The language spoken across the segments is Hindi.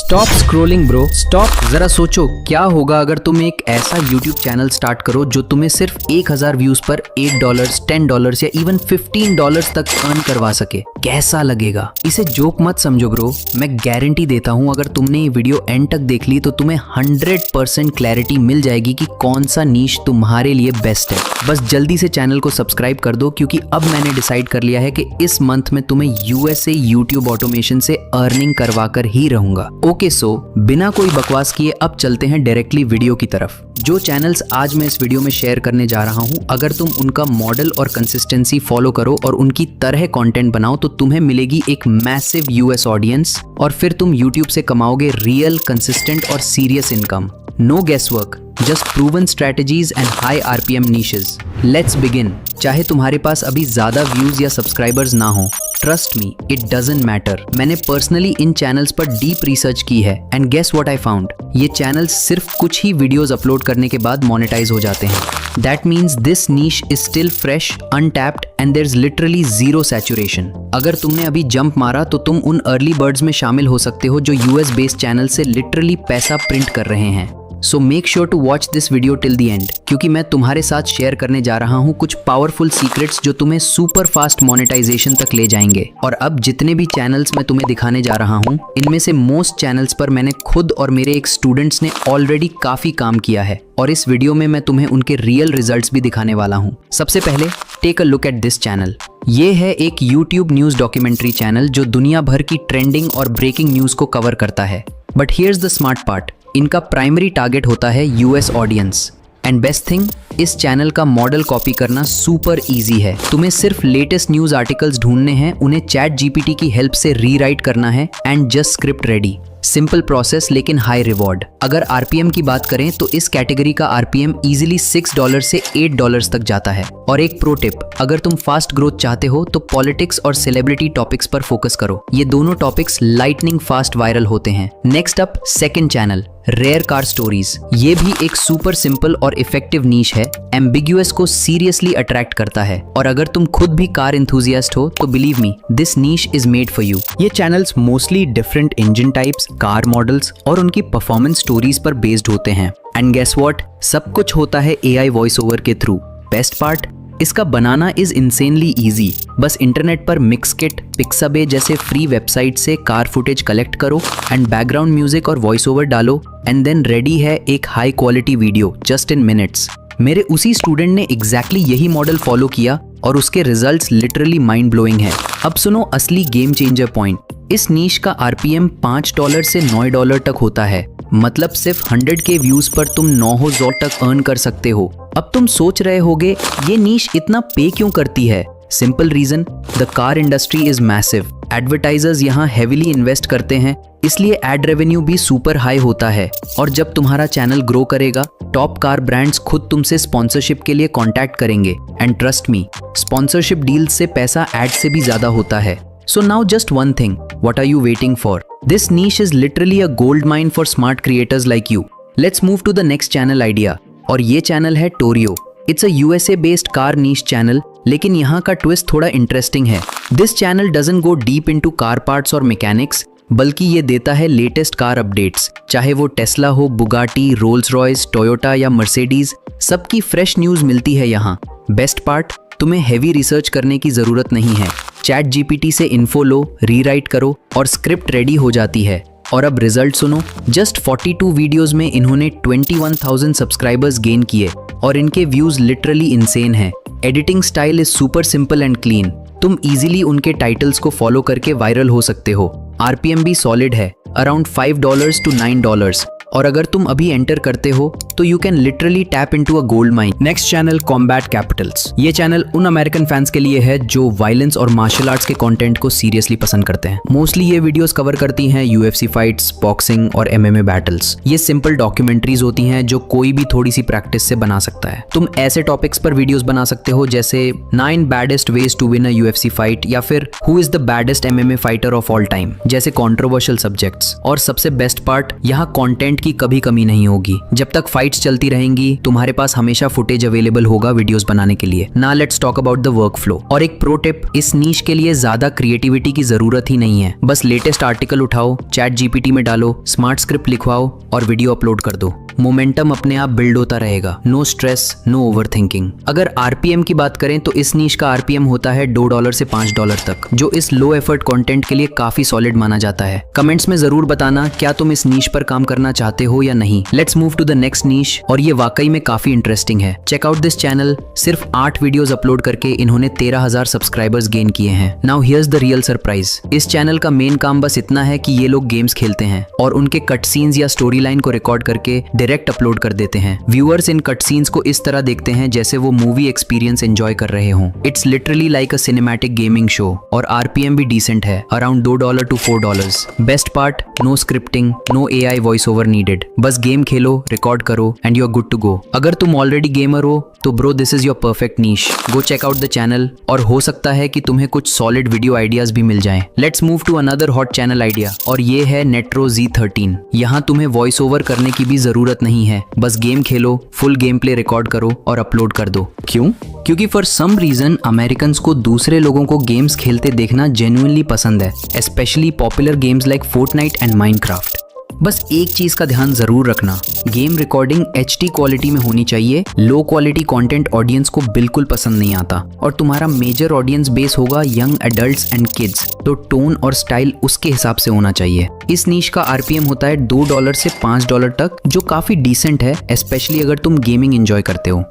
Stop scrolling bro, stop. जरा सोचो क्या होगा अगर तुम एक ऐसा YouTube चैनल स्टार्ट करो जो तुम्हें सिर्फ 1000 व्यूज पर $8, $10 या इवन $15 तक अर्न करवा सके। कैसा लगेगा? इसे जोक मत समझो ब्रो, मैं गारंटी देता हूँ अगर तुमने ये वीडियो एंड तक देख ली तो तुम्हें 100% क्लैरिटी मिल जाएगी कि कौन सा नीश तुम्हारे लिए बेस्ट है। बस जल्दी से चैनल को सब्सक्राइब कर दो क्योंकि अब मैंने डिसाइड कर लिया है कि इस मंथ में तुम्हें यूएसए YouTube ऑटोमेशन से अर्निंग करवा कर ही रहूंगा। ओके सो बिना कोई बकवास किए अब चलते हैं डायरेक्टली वीडियो की तरफ। जो चैनल्स आज मैं इस वीडियो में शेयर करने जा रहा हूं, अगर तुम उनका मॉडल और कंसिस्टेंसी फॉलो करो और उनकी तरह कंटेंट बनाओ तो तुम्हें मिलेगी एक मैसिव यूएस ऑडियंस और फिर तुम YouTube से कमाओगे रियल, कंसिस्टेंट और serious income. No guesswork, just proven strategies and high RPM niches. Let's begin. चाहे तुम्हारे पास अभी ज्यादा व्यूज या सब्सक्राइबर्स ना हो, trust me it doesn't matter. मैंने पर्सनली इन चैनल्स पर डीप रिसर्च की है and guess what I found, ये चैनल्स सिर्फ कुछ ही वीडियोस अपलोड करने के बाद मोनेटाइज हो जाते हैं। That means this niche is still fresh, untapped and there is literally zero saturation. अगर तुमने अभी जंप मारा तो तुम उन अर्ली बर्ड्स में शामिल हो सकते हो जो यूएस बेस्ड चैनल से लिटरली पैसा प्रिंट कर रहे हैं। So make sure to watch this video till the end क्योंकि मैं तुम्हारे साथ शेयर करने जा रहा हूँ कुछ पावरफुल सीक्रेट्स जो तुम्हें सुपर फास्ट मोनेटाइजेशन तक ले जाएंगे। और अब जितने भी चैनल्स मैं तुम्हें दिखाने जा रहा हूँ, इनमें से मोस्ट चैनल्स पर मैंने खुद और मेरे एक स्टूडेंट्स ने ऑलरेडी काफी काम किया है और इस वीडियो में मैं तुम्हें उनके रियल रिजल्ट्स भी दिखाने वाला हूँ। सबसे पहले take a look at this channel. ये है एक YouTube न्यूज डॉक्यूमेंट्री चैनल जो दुनिया भर की ट्रेंडिंग और ब्रेकिंग न्यूज को कवर करता है। But here's the smart part, इनका प्राइमरी टारगेट होता है US audience. And best thing, इस चैनल का मॉडल कॉपी करना सुपर इजी है। तुम्हें सिर्फ लेटेस्ट न्यूज आर्टिकल्स ढूंढने हैं, उन्हें चैट जीपीटी की हेल्प से रीराइट करना है and just script ready. Simple process लेकिन हाई रिवॉर्ड। अगर RPM की बात करें तो इस कैटेगरी का RPM इजीली $6 से $8 तक जाता है। और एक प्रो टिप, अगर तुम फास्ट ग्रोथ चाहते हो तो पॉलिटिक्स और सेलिब्रिटी टॉपिक्स पर फोकस करो। ये दोनों टॉपिक्स लाइटनिंग फास्ट वायरल होते हैं। Next up, second channel, rare car stories. ये भी एक सुपर सिंपल और इफेक्टिव नीश है। एम्बिग्युअस को सीरियसली अट्रैक्ट करता है और अगर तुम खुद भी कार एंथुसियास्ट हो तो believe me, this niche is made for you. ये channels mostly different engine types, car models और उनकी परफॉर्मेंस स्टोरीज पर बेस्ड होते हैं। एंड गेस व्हाट, सब कुछ होता है AI वॉइस ओवर के थ्रू। बेस्ट पार्ट, इसका बनाना इज इंसेनली इजी। बस इंटरनेट पर मिक्सकिट, पिक्साबे जैसे फ्री वेबसाइट से कार फुटेज कलेक्ट करो एंड बैकग्राउंड म्यूजिक और वॉइस ओवर डालो एंड देन रेडी है एक high quality video just in minutes. मेरे उसी स्टूडेंट ने एग्जैक्टली यही मॉडल फॉलो किया और उसके रिजल्ट्स लिटरली माइंड ब्लोइंग है। अब सुनो असली गेम चेंजर पॉइंट। इस नीश का RPM $5 से $9 तक होता है। मतलब सिर्फ 100K व्यूज पर तुम $9,000 तक अर्न कर सकते हो। अब तुम सोच रहे होगे ये नीश इतना पे क्यों करती है? Simple reason, the car industry is massive. Advertisers यहाँ हेविली इन्वेस्ट करते हैं, इसलिए एड रेवेन्यू भी सुपर हाई होता है। और जब तुम्हारा चैनल ग्रो करेगा, टॉप कार ब्रांड्स खुद तुमसे स्पॉन्सरशिप के लिए कॉन्टैक्ट करेंगे। And trust me, sponsorship deal से पैसा एड से भी ज्यादा होता है। So now just one thing, what are you waiting for? This niche is literally a gold mine for smart creators like you. Let's move to the next channel idea. और ये चैनल है Torio. It's a USA based car niche channel, लेकिन यहाँ का ट्विस्ट थोड़ा इंटरेस्टिंग है। This channel doesn't go deep into car parts और mechanics, बल्कि ये देता है लेटेस्ट कार अपडेट्स। चाहे वो टेस्ला हो, बुगाटी, रोल्स रॉयस, टोयोटा या मर्सिडीज, सबकी फ्रेश न्यूज मिलती है यहाँ। बेस्ट पार्ट, तुम्हें हेवी रिसर्च करने की जरूरत नहीं है। चैट जीपीटी से इन्फो लो, रीराइट करो और स्क्रिप्ट रेडी हो जाती है। और अब रिजल्ट सुनो, जस्ट 42 वीडियोस में इन्होंने 21,000 सब्सक्राइबर्स गेन किए और इनके व्यूज लिटरली इंसेन हैं। Editing style is super simple and clean. तुम इजीली उनके टाइटल्स को फॉलो करके वायरल हो सकते हो। RPM भी सॉलिड है, अराउंड $5 to $9। और अगर तुम अभी एंटर करते हो तो you can literally tap into a gold mine. Next channel, combat Capitals. ये चैनल उन अमेरिकन फैंस के लिए है जो वायलेंस और मार्शल आर्ट्स के कंटेंट को सीरियसली पसंद करते हैं। मोस्टली ये वीडियोस कवर करती हैं UFC फाइट्स, बॉक्सिंग और MMA बैटल्स। ये सिंपल डॉक्यूमेंट्रीज होती हैं जो कोई भी थोड़ी सी प्रैक्टिस से बना सकता है। तुम ऐसे टॉपिक्स पर वीडियोस बना सकते हो जैसे 9 baddest ways to win a UFC fight या फिर who is the baddest MMA fighter of all time जैसे कॉन्ट्रोवर्शियल सब्जेक्ट्स। और सबसे बेस्ट पार्ट, यहाँ कॉन्टेंट की कभी कमी नहीं होगी। जब तक फाइट्स चलती रहेंगी तुम्हारे पास हमेशा फुटेज अवेलेबल होगा वीडियोस बनाने के लिए। Now let's talk about the work flow. और एक प्रो टिप, इस नीश के लिए ज्यादा क्रिएटिविटी की जरूरत ही नहीं है। बस लेटेस्ट आर्टिकल उठाओ, चैट जीपीटी में डालो, स्मार्ट स्क्रिप्ट लिखवाओ और वीडियो अपलोड कर दो। मोमेंटम अपने आप बिल्ड होता रहेगा। No stress, no overthinking. अगर आरपीएम की बात करें तो इस नीश का आरपीएम होता है $2 से $5 तक, जो इस लो एफर्ट कंटेंट के लिए काफी सॉलिड माना जाता है। कमेंट्स में जरूर बताना क्या तुम इस नीश पर काम करना चाहते हो या नहीं। Let's move to the next niche, और ये वाकई में काफी इंटरेस्टिंग है। Check out this channel. सिर्फ 8 वीडियोस अपलोड करके इन्होंने 13,000 सब्सक्राइबर्स गेन किए हैं। Now here's the real surprise. इस चैनल का मेन काम बस इतना है कि ये लोग गेम्स खेलते हैं और उनके कट सीन्स या स्टोरी लाइन को रिकॉर्ड करके डायरेक्ट अपलोड कर देते हैं। व्यूअर्स इन कट सीन्स को इस तरह देखते हैं जैसे वो मूवी एक्सपीरियंस एंजॉय कर रहे हों। It's literally like a cinematic gaming show, और आरपीएम भी डिसेंट है, around $2 to $4। Best part, no scripting, no AI voice over needed. बस गेम खेलो, रिकॉर्ड करो and you are good to go. अगर तुम ऑलरेडी गेमर हो तो bro this is your perfect niche. Go check out the channel, और हो सकता है कि तुम्हें कुछ सॉलिड वीडियो आइडियाज भी मिल जाएं। Let's move to another hot channel idea, और ये है नेट्रो Z13। यहाँ तुम्हें वॉइस ओवर करने की भी जरूरत नहीं है, बस गेम खेलो, फुल गेम प्ले रिकॉर्ड करो और अपलोड कर दो। क्यों? क्योंकि फॉर सम रीजन अमेरिकन्स को दूसरे लोगों को गेम्स खेलते देखना जेन्युइनली पसंद है, specially popular games like Fortnite and Minecraft. बस एक चीज का ध्यान जरूर रखना, गेम रिकॉर्डिंग HD क्वालिटी में होनी चाहिए। लो क्वालिटी कंटेंट ऑडियंस को बिल्कुल पसंद नहीं आता, और तुम्हारा मेजर ऑडियंस बेस होगा यंग एडल्ट्स एंड किड्स, तो टोन और स्टाइल उसके हिसाब से होना चाहिए। इस नीश का आरपीएम होता है $2 से $5 तक, जो काफी डिसेंट है, स्पेशली अगर तुम गेमिंग एंजॉय करते हो।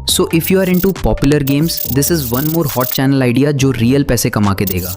So if you are into popular games, this is one more hot channel idea जो रियल पैसे कमा के देगा।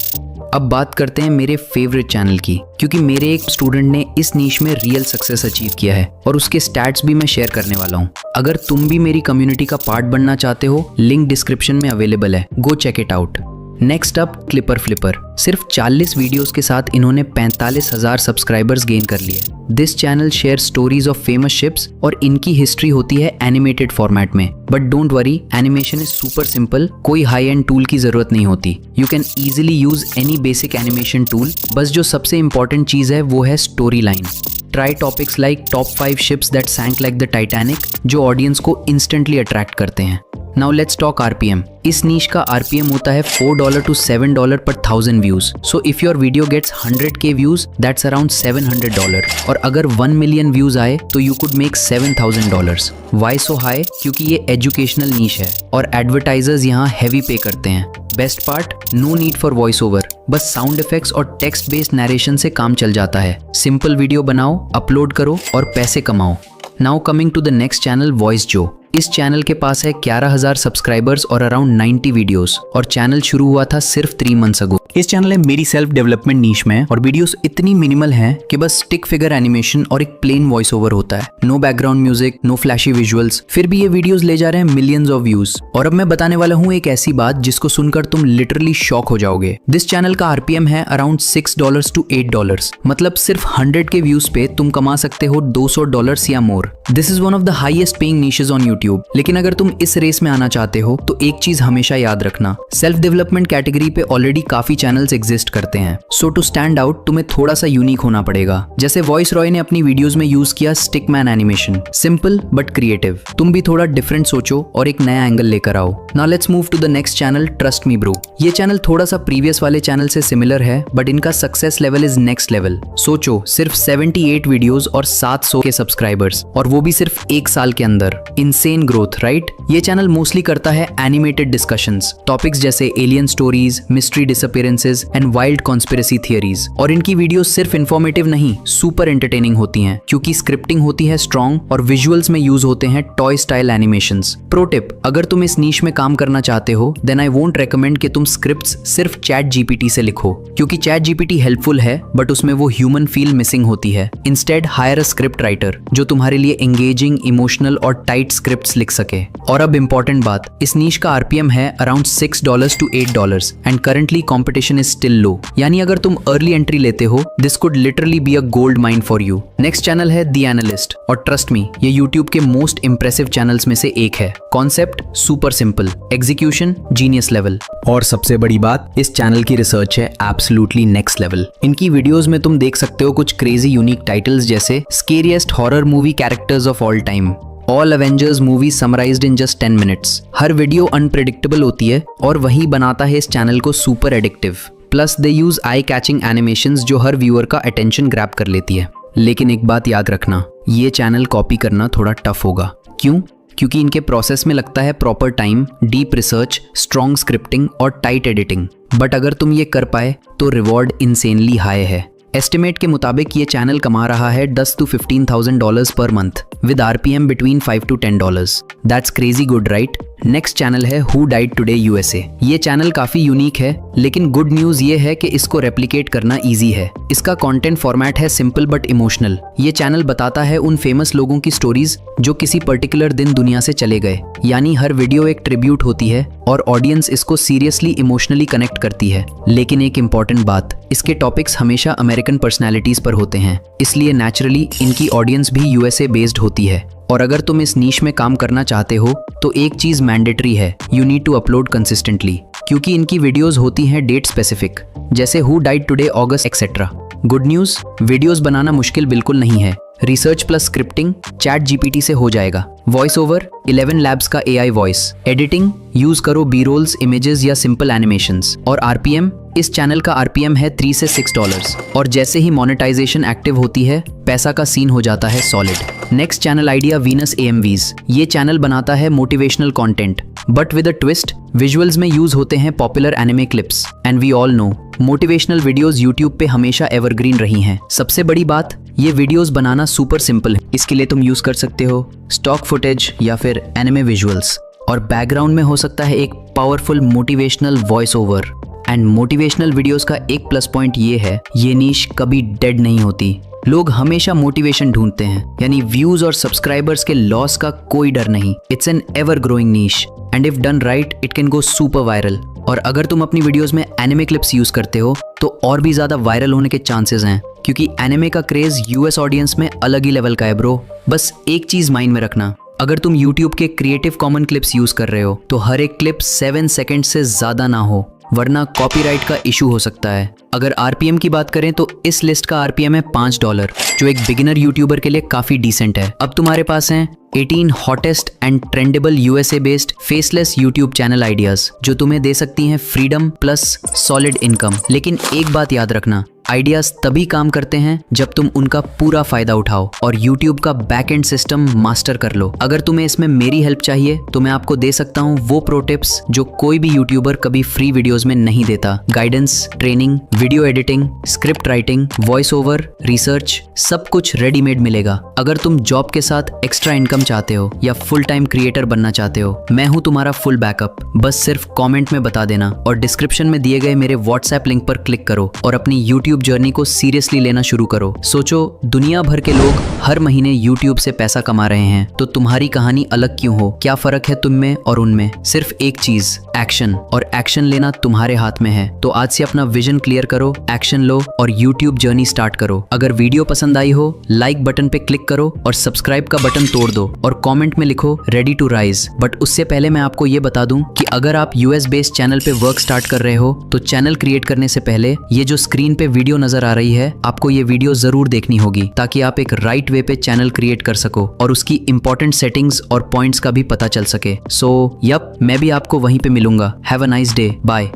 अब बात करते हैं मेरे फेवरेट चैनल की, क्योंकि मेरे एक स्टूडेंट ने इस नीश में रियल सक्सेस अचीव किया है, और उसके स्टैट्स भी मैं शेयर करने वाला हूँ। अगर तुम भी मेरी कम्युनिटी का पार्ट बनना चाहते हो, लिंक डिस्क्रिप्शन में अवेलेबल है, go check it out. Next up, clipper flipper. सिर्फ 40 वीडियोस के साथ इन्होंने 45,000 सब्सक्राइबर्स गेन कर लिए। This channel share stories of famous ships, और इनकी हिस्ट्री होती है एनिमेटेड फॉर्मेट में। But don't worry, animation is super simple, कोई हाई एंड टूल की जरूरत नहीं होती। You can easily use any basic animation tool. बस जो सबसे इंपॉर्टेंट चीज है वो है story line. Try topics like top 5 ships that sank like the Titanic, जो ऑडियंस को इंस्टेंटली अट्रैक्ट करते हैं। Now let's talk RPM. इस नीश का आरपीएम होता है $4 to $7 per 1000 views. So if your video gets 100K views, that's around $700। और अगर 1 मिलियन व्यूज आए तो you could make $7,000। Why so high? क्योंकि ये एजुकेशनल नीश है और एडवर्टाइजर्स यहाँ हैवी पे करते हैं। Best part, no need for voice over, बस साउंड इफेक्ट्स और टेक्स्ट बेस्ड नरेशन से काम चल जाता है। सिंपल वीडियो बनाओ, अपलोड करो और पैसे कमाओ। Now coming to the next channel, voice Joe. इस चैनल के पास है 11,000 सब्सक्राइबर्स और अराउंड 90 वीडियोस, और चैनल शुरू हुआ था सिर्फ 3 मंथ्स अगो। इस चैनल है मेरी सेल्फ डेवलपमेंट नीश में, और वीडियोस इतनी मिनिमल हैं कि बस स्टिक फिगर एनिमेशन और एक प्लेन वॉइस ओवर होता है। No background music, no flashy visuals, फिर भी ये वीडियोस ले जा रहे हैं मिलियंस ऑफ व्यूज। और अब मैं बताने वाला हूँ एक ऐसी बात जिसको सुनकर तुम लिटरली शॉक हो जाओगे। दिस चैनल का आरपीएम है अराउंड $6 to $8, मतलब सिर्फ 100K व्यूज पे तुम कमा सकते हो $200 या more. This is one of the highest paying niches on YouTube. लेकिन अगर तुम इस रेस में आना चाहते हो तो एक चीज हमेशा याद रखना, सेल्फ डेवलपमेंट कैटेगरी पे ऑलरेडी काफी चैनल्स एग्जिस्ट करते हैं। सो टू स्टैंड आउट तुम्हें थोड़ा सा यूनिक होना पड़ेगा। जैसे वॉइस रॉय ने अपनी वीडियोस में यूज किया Stickman animation, simple but creative. तुम भी थोड़ा डिफरेंट सोचो और एक नया एंगल लेकर आओ। Now let's move to the next channel, trust me bro. ये चैनल थोड़ा सा प्रीवियस वाले चैनल से सिमिलर है, बट इनका success level is next level. सोचो, सिर्फ 78 वीडियोस और 700 के सब्सक्राइबर्स, और वो भी सिर्फ 1 साल के अंदर। Insane growth, right? ये चैनल मोस्टली करता है एनिमेटेड डिस्कशंस, टॉपिक्स जैसे alien stories, mystery disappearances and wild conspiracy theories. और इनकी वीडियोस सिर्फ इन्फॉर्मेटिव नहीं, सुपर एंटरटेनिंग होती हैं, क्योंकि स्क्रिप्टिंग होती है स्ट्रॉन्ग और विजुअल्स में यूज होते हैं toy style animations. Pro tip, अगर तुम इस नीश में काम करना चाहते हो, देन आई वोंट रेकमेंड कि तुम स्क्रिप्ट्स सिर्फ चैट जीपीटी से लिखो, क्योंकि चैट जीपीटी हेल्पफुल है बट उसमें वो ह्यूमन फील मिसिंग होती है। Instead higher a script writer जो तुम्हारे लिए एंगेजिंग, इमोशनल और टाइट स्क्रिप्ट्स लिख सके। और अब इंपॉर्टेंट बात, इस नीश का आरपीएम है around $6 to $8 and currently competition motivation is still low, यानी अगर तुम अर्ली एंट्री लेते हो this could literally be a gold mine for you. Next channel है द एनालिस्ट, और ट्रस्ट मी ये यूट्यूब के मोस्ट इंप्रेसिव चैनल्स में से एक है। Concept super simple, execution genius level, और सबसे बड़ी बात इस चैनल की रिसर्च है एब्सोल्युटली नेक्स्ट लेवल। इनकी वीडियोस में तुम देख सकते हो कुछ क्रेजी यूनिक टाइटल्स जैसे scariest horror movie characters of all time, all Avengers movie summarised in just 10 minutes. हर वीडियो अनप्रेडिक्टेबल होती है और वही बनाता है इस चैनल को super addictive. Plus they use eye catching animations जो हर व्यूअर का अटेंशन ग्रैब कर लेती है। लेकिन एक बात याद रखना, ये चैनल कॉपी करना थोड़ा टफ होगा। क्यों? क्योंकि इनके प्रोसेस में लगता है proper time, deep research, strong scripting और टाइट एडिटिंग। बट अगर तुम ये कर पाए तो रिवॉर्ड इंसेनली हाई है। एस्टिमेट के मुताबिक ये चैनल कमा रहा है $10,000 to $15,000 per month with RPM between $5 to $10। That's crazy good right. Next channel है हु डाइड टुडे USA। ये चैनल काफी यूनिक है, लेकिन गुड न्यूज ये है कि इसको रेप्लिकेट करना इजी है। इसका कंटेंट फॉर्मेट है सिंपल बट इमोशनल। ये चैनल बताता है उन फेमस लोगों की स्टोरीज जो किसी पर्टिकुलर दिन दुनिया से चले गए, यानी हर वीडियो एक ट्रिब्यूट होती है और ऑडियंस इसको सीरियसली इमोशनली कनेक्ट करती है। लेकिन एक इंपॉर्टेंट बात, इसके टॉपिक्स हमेशा अमेरिकन पर्सनैलिटीज पर होते हैं, इसलिए नेचुरली इनकी ऑडियंस भी USA बेस्ड होती है। और अगर तुम इस नीश में काम करना चाहते हो तो एक चीज मैंडेटरी है, you need to upload consistently, क्योंकि इनकी वीडियोस होती हैं डेट स्पेसिफिक, जैसे हु डाइड टुडे अगस्त एक्सेट्रा। गुड न्यूज, वीडियोस बनाना मुश्किल बिल्कुल नहीं है। Research plus scripting chat GPT से हो जाएगा। वॉइस ओवर 11 लैब्स का AI वॉइस, एडिटिंग यूज करो बी रोल्स, इमेजेस या सिंपल एनिमेशंस, और RPM इस चैनल का RPM है $3 से $6। और जैसे ही मोनेटाइजेशन एक्टिव होती है पैसा का सीन हो जाता है solid. Next channel idea Venus AMVs। ये चैनल बनाता है motivational content but with a twist. Visuals में यूज होते हैं popular anime clips, and we all know motivational videos YouTube पे हमेशा एवरग्रीन रही हैं। सबसे बड़ी बात, ये वीडियोस बनाना सुपर सिंपल है। इसके लिए तुम यूज कर सकते हो स्टॉक फुटेज या फिर एनिमे विजुअल्स, और बैकग्राउंड में हो सकता है एक powerful motivational voice over. And motivational videos का एक प्लस पॉइंट ये है, ये नीश कभी डेड नहीं होती। लोग हमेशा मोटिवेशन ढूंढते हैं, यानी व्यूज और सब्सक्राइबर्स के लॉस का कोई डर नहीं। It's an ever growing niche and if done right it can go super viral. और अगर तुम अपनी वीडियोस में एनिमे क्लिप्स यूज करते हो तो और भी ज्यादा वायरल होने के चांसेस हैं, क्योंकि एनिमे का क्रेज US ऑडियंस में अलग ही लेवल का है ब्रो। बस एक चीज माइंड में रखना, अगर तुम YouTube के क्रिएटिव कॉमन क्लिप्स यूज कर रहे हो तो हर एक क्लिप 7 सेकंड से ज्यादा ना हो, वरना कॉपीराइट का इशू हो सकता है। अगर RPM की बात करें तो इस लिस्ट का RPM है $5, जो एक बिगिनर यूट्यूबर के लिए काफी डिसेंट है। अब तुम्हारे पास हैं 18 hottest and trendable USA based faceless YouTube channel ideas, जो तुम्हें दे सकती हैं फ्रीडम प्लस सॉलिड इनकम। लेकिन एक बात याद रखना, आइडियाज तभी काम करते हैं जब तुम उनका पूरा फायदा उठाओ और YouTube का बैक एंड सिस्टम मास्टर कर लो। अगर तुम्हें इसमें मेरी हेल्प चाहिए तो मैं आपको दे सकता हूँ वो प्रो टिप्स जो कोई भी यूट्यूबर कभी फ्री वीडियोस में नहीं देता। Guidance, training, video editing, script writing, voice over, research, सब कुछ रेडीमेड मिलेगा। अगर तुम जॉब के साथ एक्स्ट्रा इनकम चाहते हो या फुल टाइम क्रिएटर बनना चाहते हो, मैं हूँ तुम्हारा फुल बैकअप। बस सिर्फ कमेंट में बता देना और डिस्क्रिप्शन में दिए गए मेरे WhatsApp लिंक पर क्लिक करो और अपनी YouTube जर्नी को सीरियसली लेना शुरू करो। सोचो, दुनिया भर के लोग हर महीने YouTube से पैसा कमा रहे हैं, तो तुम्हारी कहानी अलग क्यों हो? क्या फर्क है तुम में और उनमें? सिर्फ एक चीज, एक्शन। और एक्शन लेना तुम्हारे हाथ में है। तो आज से अपना विजन क्लियर करो, एक्शन लो और YouTube जर्नी स्टार्ट करो। अगर वीडियो पसंद आई हो, लाइक बटन पे क्लिक करो और सब्सक्राइब का बटन तोड़ दो और कमेंट में लिखो रेडी टू राइज। बट उससे पहले मैं आपको ये बता दूं कि अगर आप US बेस्ड चैनल पे वर्क स्टार्ट कर रहे हो तो चैनल क्रिएट करने से पहले ये जो स्क्रीन पे वीडियो नजर आ रही है, आपको ये वीडियो जरूर देखनी होगी ताकि आप एक राइट वे पे चैनल क्रिएट कर सको और उसकी इंपॉर्टेंट सेटिंग्स और पॉइंट्स का भी पता चल सके। सो यप, मैं भी आपको वहीं पे मिलूंगा। Have a nice day, bye.